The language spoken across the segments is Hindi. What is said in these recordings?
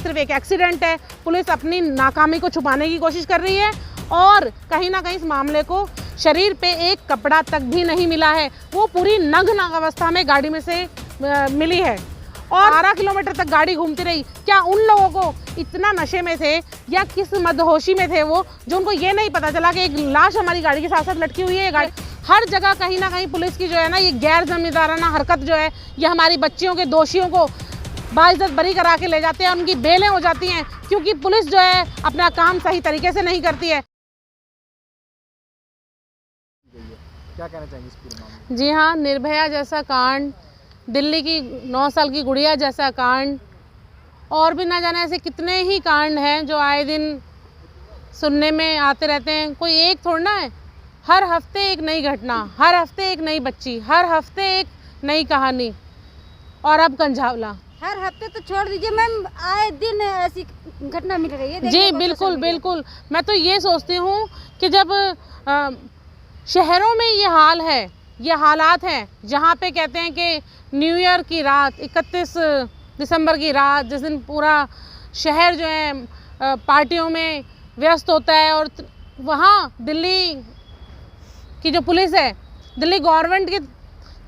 सिर्फ एक एक्सीडेंट है। पुलिस अपनी नाकामी को छुपाने की कोशिश कर रही है और कहीं ना कहीं इस मामले को शरीर पे एक कपड़ा तक भी नहीं मिला है, वो पूरी नग्न अवस्था में गाड़ी में से मिली है और 12 किलोमीटर तक गाड़ी घूमती रही। क्या उन लोगों को इतना नशे में थे या किस मदहोशी में थे वो, जो उनको ये नहीं पता चला कि एक लाश हमारी गाड़ी के साथ साथ लटकी हुई है। गाड़ी हर जगह कहीं ना कहीं पुलिस की जो है ना ये गैर जिम्मेदाराना हरकत जो है, ये हमारी बच्चियों के दोषियों को बाइज्जत बरी करा के ले जाते हैं, उनकी बेलें हो जाती हैं क्योंकि पुलिस जो है अपना काम सही तरीके से नहीं करती है। क्या कहना चाहेंगे इस पूरे मामले में? जी हाँ, निर्भया जैसा कांड, दिल्ली की 9 साल की गुड़िया जैसा कांड और भी ना जाने ऐसे कितने ही कांड हैं जो आए दिन सुनने में आते रहते हैं। कोई एक थोड़ा ना है, हर हफ्ते एक नई घटना, हर हफ्ते एक नई बच्ची, हर हफ्ते एक नई कहानी और अब कंझावला। हर हफ्ते तो छोड़ दीजिए मैम, आए दिन ऐसी घटना मिल रही है। जी बिल्कुल बिल्कुल। मैं तो ये सोचती हूँ कि जब शहरों में ये हाल है, ये हालात हैं जहाँ पे कहते हैं कि न्यू ईयर की रात 31 दिसंबर की रात जिस दिन पूरा शहर जो है पार्टियों में व्यस्त होता है और वहाँ दिल्ली की जो पुलिस है, दिल्ली गवर्नमेंट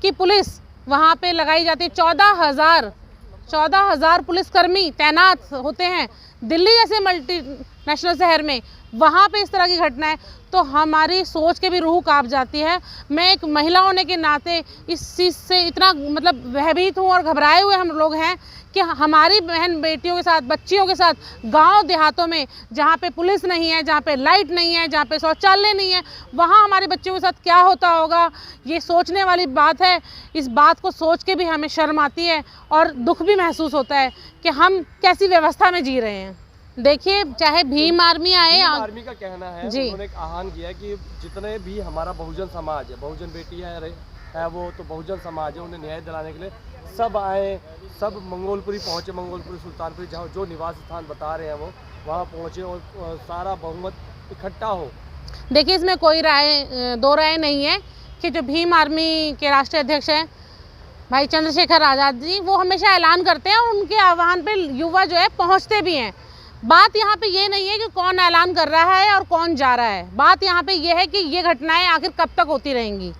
की पुलिस वहाँ पे लगाई जाती है। 14,000 पुलिसकर्मी तैनात होते हैं दिल्ली जैसे मल्टीनेशनल शहर में, वहाँ पे इस तरह की घटना है तो हमारी सोच के भी रूह कांप जाती है। मैं एक महिला होने के नाते इस चीज़ से इतना मतलब भयभीत हूँ और घबराए हुए हम लोग हैं कि हमारी बहन बेटियों के साथ, बच्चियों के साथ गांव देहातों में जहाँ पे पुलिस नहीं है, जहाँ पे लाइट नहीं है, जहाँ पे शौचालय नहीं है, वहाँ हमारे बच्चों के साथ क्या होता होगा, ये सोचने वाली बात है। इस बात को सोच के भी हमें शर्म आती है और दुख भी महसूस होता है कि हम कैसी व्यवस्था में जी रहे हैं। देखिए, चाहे भीम आर्मी आए, आर्मी का कहना है, जी, उन्होंने एक आह्वान किया कि जितने भी हमारा बहुजन समाज है, बहुजन बेटी है वो तो बहुजन समाज है, उन्हें न्याय दिलाने के लिए सब आए, सब मंगोलपुरी पहुँचे, मंगोलपुरी सुल्तानपुरी जहाँ जो निवास स्थान बता रहे हैं वो वहाँ पहुँचे और सारा बहुमत इकट्ठा हो। देखिए, इसमें कोई दो राय नहीं है कि जो भीम आर्मी के राष्ट्रीय अध्यक्ष हैं भाई चंद्रशेखर आज़ाद जी, वो हमेशा ऐलान करते हैं और उनके आह्वान पे युवा जो है पहुँचते भी हैं। बात यहाँ पे ये नहीं है कि कौन ऐलान कर रहा है और कौन जा रहा है, बात यहाँ पे ये है कि ये घटनाएं आखिर कब तक होती रहेंगी।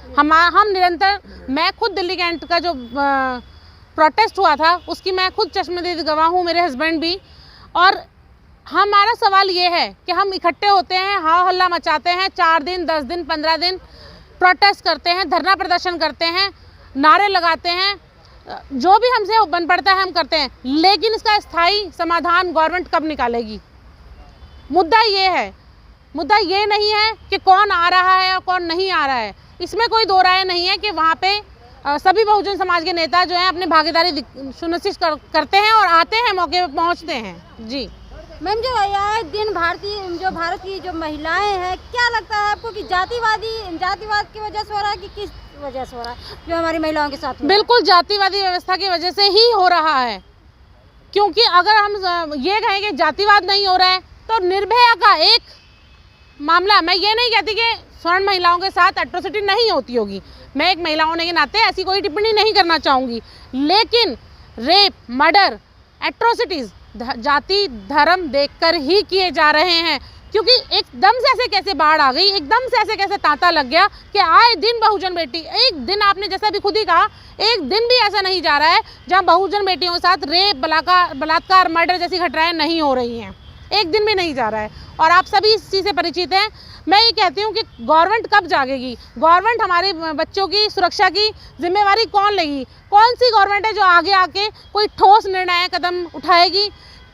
हम निरंतर, मैं खुद दिल्ली कैंट का जो प्रोटेस्ट हुआ था उसकी मैं खुद चश्मदीद गवाह हूँ, मेरे हस्बैंड भी, और हमारा सवाल ये है कि हम इकट्ठे होते हैं, हाव हल्ला मचाते हैं, 4 दिन 10 दिन 15 दिन प्रोटेस्ट करते हैं, धरना प्रदर्शन करते हैं, नारे लगाते हैं, जो भी हमसे बन पड़ता है हम करते हैं, लेकिन इसका स्थायी समाधान गवर्नमेंट कब निकालेगी? मुद्दा ये है, मुद्दा ये नहीं है कि कौन आ रहा है और कौन नहीं आ रहा है। इसमें कोई दो राय नहीं है कि वहाँ पे सभी बहुजन समाज के नेता जो हैं अपनी भागीदारी सुनिश्चित करते हैं और आते हैं, मौके पे पहुँचते हैं। जी मैम, जो आए दिन भारत की जो महिलाएं हैं, क्या लगता है आपको कि जातिवाद की वजह से हो रहा है कि किस वजह से हो रहा है जो हमारी महिलाओं के साथ? बिल्कुल जातिवादी व्यवस्था की वजह से ही हो रहा है, क्योंकि अगर हम ये कहें कि जातिवाद नहीं हो रहा है तो निर्भया का एक मामला, मैं ये नहीं कहती कि स्वर्ण महिलाओं के साथ एट्रोसिटी नहीं होती होगी, मैं एक महिला होने के नाते ऐसी कोई टिप्पणी नहीं करना चाहूँगी, लेकिन रेप, मर्डर, एट्रोसिटीज़ जाति धर्म देखकर ही किए जा रहे हैं। क्योंकि एकदम से ऐसे कैसे बाढ़ आ गई, एकदम से ऐसे कैसे तांता लग गया कि आए दिन बहुजन बेटी, एक दिन आपने जैसा भी खुद ही कहा, एक दिन भी ऐसा नहीं जा रहा है जहां बहुजन बेटियों के साथ रेप, बलात्कार, मर्डर जैसी घटनाएं नहीं हो रही हैं, एक दिन भी नहीं जा रहा है और आप सभी इस चीज़ से परिचित हैं। मैं ये कहती हूँ कि गवर्नमेंट कब जागेगी? गवर्नमेंट हमारे बच्चों की सुरक्षा की जिम्मेवारी कौन लेगी? कौन सी गवर्नमेंट है जो आगे आके कोई ठोस निर्णायक कदम उठाएगी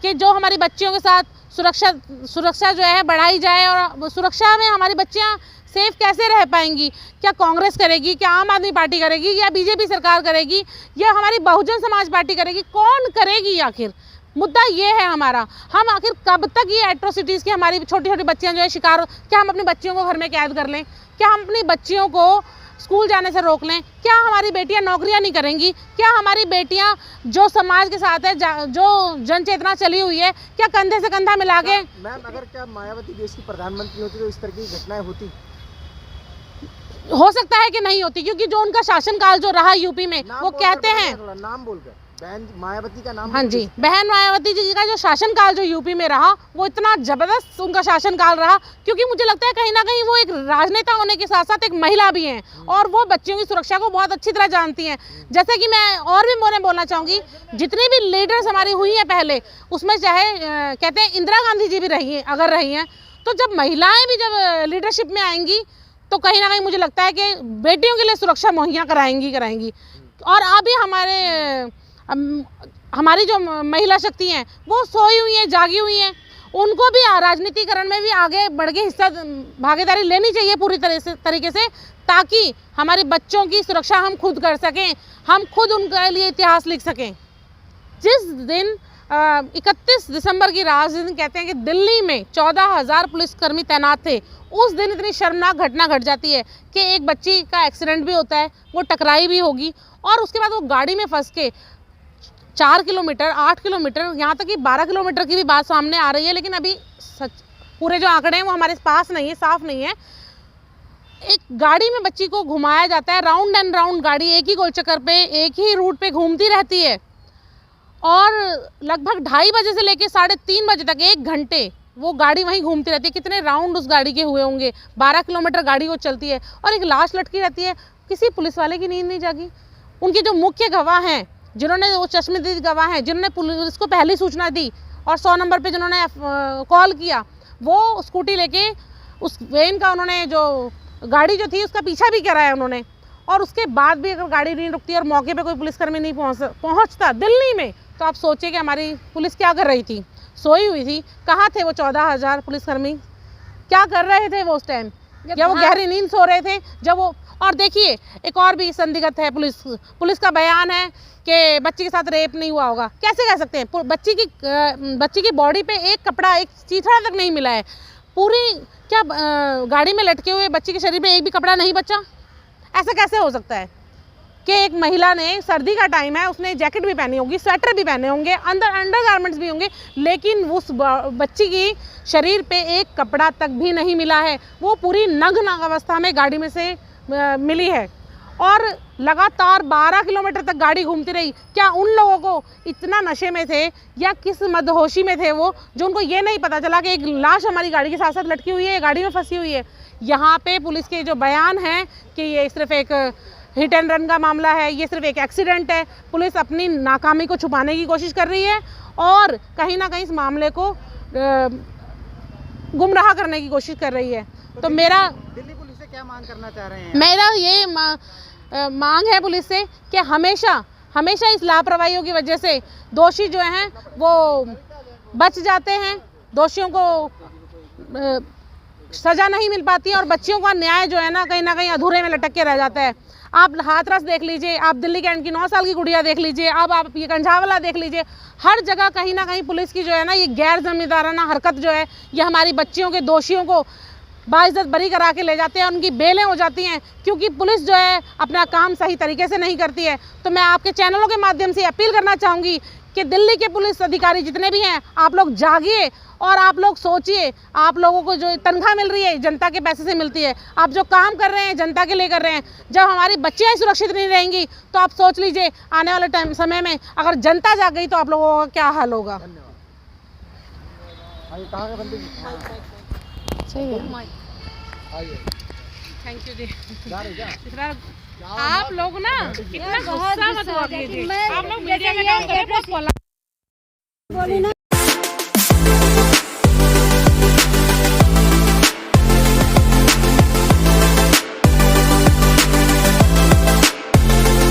कि जो हमारी बच्चियों के साथ सुरक्षा जो है बढ़ाई जाए और सुरक्षा में हमारी बच्चियाँ सेफ कैसे रह पाएंगी? क्या कांग्रेस करेगी, क्या आम आदमी पार्टी करेगी, या बीजेपी सरकार करेगी, या हमारी बहुजन समाज पार्टी करेगी? कौन करेगी आखिर? मुद्दा ये है हमारा, हम आखिर कब तक ये एट्रोसिटीज़ की हमारी छोटी छोटी बच्चियां जो है शिकार, क्या हम अपनी बच्चियों को घर में कैद कर लें? क्या हम अपनी बच्चियों को स्कूल जाने से रोक लें? क्या हमारी बेटियां नौकरियां नहीं करेंगी? क्या हमारी बेटियां जो समाज के साथ है, जो जन चेतना चली हुई है, क्या कंधे से कंधा मिला के? मैम, अगर क्या मायावती देश की प्रधानमंत्री होती तो इस तरह की घटनाएं होती? हो सकता है कि नहीं होती, क्योंकि जो उनका शासनकाल जो रहा यूपी में, वो कहते हैं, नाम बोलकर बहन मायावती का नाम। हाँ जी, बहन मायावती जी का जो शासनकाल जो यूपी में रहा वो इतना जबरदस्त उनका शासनकाल रहा, क्योंकि मुझे लगता है कहीं ना कहीं वो एक राजनेता होने के साथ साथ एक महिला भी हैं और वो बच्चियों की सुरक्षा को बहुत अच्छी तरह जानती हैं। जैसे कि मैं और भी बोलना चाहूँगी, जितनी भी लीडर्स हमारी हुई हैं पहले, उसमें चाहे कहते हैं इंदिरा गांधी जी भी रही हैं, अगर रही हैं, तो जब महिलाएँ भी जब लीडरशिप में आएंगी तो कहीं ना कहीं मुझे लगता है कि बेटियों के लिए सुरक्षा मुहैया कराएंगी। और अभी हमारी जो महिला शक्ति हैं वो सोई हुई हैं, जागी हुई हैं, उनको भी राजनीतिकरण में भी आगे बढ़ के हिस्सा भागीदारी लेनी चाहिए पूरी तरीके से, ताकि हमारे बच्चों की सुरक्षा हम खुद कर सकें, हम खुद उनके लिए इतिहास लिख सकें। जिस दिन 31 दिसंबर की रात, जिस दिन कहते हैं कि दिल्ली में 14,000 पुलिसकर्मी तैनात थे, उस दिन इतनी शर्मनाक घटना घट जाती है कि एक बच्ची का एक्सीडेंट भी होता है, वो टकराई भी होगी और उसके बाद वो गाड़ी में फंस के 4 किलोमीटर, 8 किलोमीटर, यहाँ तक कि 12 किलोमीटर की भी बात सामने आ रही है, लेकिन अभी पूरे जो आंकड़े हैं वो हमारे पास नहीं है, साफ नहीं है। एक गाड़ी में बच्ची को घुमाया जाता है, राउंड एंड राउंड गाड़ी एक ही गोल चक्कर पे, एक ही रूट पे घूमती रहती है और लगभग 2:30 बजे से लेके 3:30 बजे तक 1 घंटे वो गाड़ी वहीं घूमती रहती है। कितने राउंड उस गाड़ी के हुए होंगे, 12 किलोमीटर गाड़ी वो चलती है और एक लाश लटकी रहती है। किसी पुलिस वाले की नींद नहीं जागी। उनके जो मुख्य गवाह हैं, जिन्होंने वो चश्मदीद गवाह हैं, जिन्होंने पुलिस को पहली सूचना दी और 100 नंबर पे जिन्होंने कॉल किया, वो स्कूटी लेके उस वैन का उन्होंने जो गाड़ी जो थी उसका पीछा भी कराया उन्होंने, और उसके बाद भी अगर गाड़ी नहीं रुकती और मौके पे कोई पुलिसकर्मी नहीं पहुंचता दिल्ली में, तो आप सोचिए कि हमारी पुलिस क्या कर रही थी, सोई हुई थी। कहाँ थे वो 14,000 पुलिसकर्मी, क्या कर रहे थे वो उस टाइम? या वो गहरी नींद सो रहे थे जब वो। और देखिए एक और भी संदिग्ध है, पुलिस का बयान है कि बच्ची के साथ रेप नहीं हुआ होगा। कैसे कह सकते हैं? बच्ची की बॉडी पे एक कपड़ा, एक चीथड़ा तक नहीं मिला है। पूरी क्या गाड़ी में लटके हुए बच्ची के शरीर पे एक भी कपड़ा नहीं बचा? ऐसा कैसे हो सकता है कि एक महिला ने, सर्दी का टाइम है, उसने जैकेट भी पहनी होगी, स्वेटर भी पहने होंगे, अंडरगारमेंट्स भी होंगे, लेकिन उस बच्ची की शरीर पे एक कपड़ा तक भी नहीं मिला है। वो पूरी नग्न अवस्था में गाड़ी में से मिली है और लगातार 12 किलोमीटर तक गाड़ी घूमती रही। क्या उन लोगों को इतना नशे में थे या किस मदहोशी में थे वो, जो उनको ये नहीं पता चला कि एक लाश हमारी गाड़ी के साथ साथ लटकी हुई है, गाड़ी में फंसी हुई है? यहाँ पे पुलिस के जो बयान हैं कि ये सिर्फ एक हिट एंड रन का मामला है, ये सिर्फ एक एक्सीडेंट है, पुलिस अपनी नाकामी को छुपाने की कोशिश कर रही है और कहीं ना कहीं इस मामले को गुमराह करने की कोशिश कर रही है। तो मेरा दिल्ली पुलिस से क्या मांग करना चाह रहे हैं? मेरा ये मांग है पुलिस से कि हमेशा इस लापरवाहियों की वजह से दोषी जो हैं वो बच जाते हैं, दोषियों को सज़ा नहीं मिल पाती है और बच्चियों का न्याय जो है ना कहीं अधूरे में लटक के रह जाता है। आप हाथरस देख लीजिए, आप दिल्ली कैंट की 9 साल की गुड़िया देख लीजिए, अब आप ये कंझावला देख लीजिए, हर जगह कहीं ना कहीं पुलिस की जो है ना ये गैर जिम्मेदाराना हरकत जो है, ये हमारी बच्चियों के दोषियों को बाइज्जत बरी करा के ले जाते हैं, उनकी बेलें हो जाती हैं, क्योंकि पुलिस जो है अपना काम सही तरीके से नहीं करती है। तो मैं आपके चैनलों के माध्यम से अपील करना चाहूँगी कि दिल्ली के पुलिस अधिकारी जितने भी हैं, आप लोग जागिए और आप लोग सोचिए। आप लोगों को जो तनख्वाह मिल रही है जनता के पैसे से मिलती है, आप जो काम कर रहे हैं जनता के लिए कर रहे हैं। जब हमारी बच्चियाँ सुरक्षित नहीं रहेंगी तो आप सोच लीजिए आने वाले समय में अगर जनता जाग गई तो आप लोगों का क्या हाल होगा। कहाँ के बंदे? सही है, थैंक यू जी। आप लोग ना इतना गुस्सा मत हुआ कीजिए, आप लोग मीडिया में काम करें, बहुत बोला। बोली ना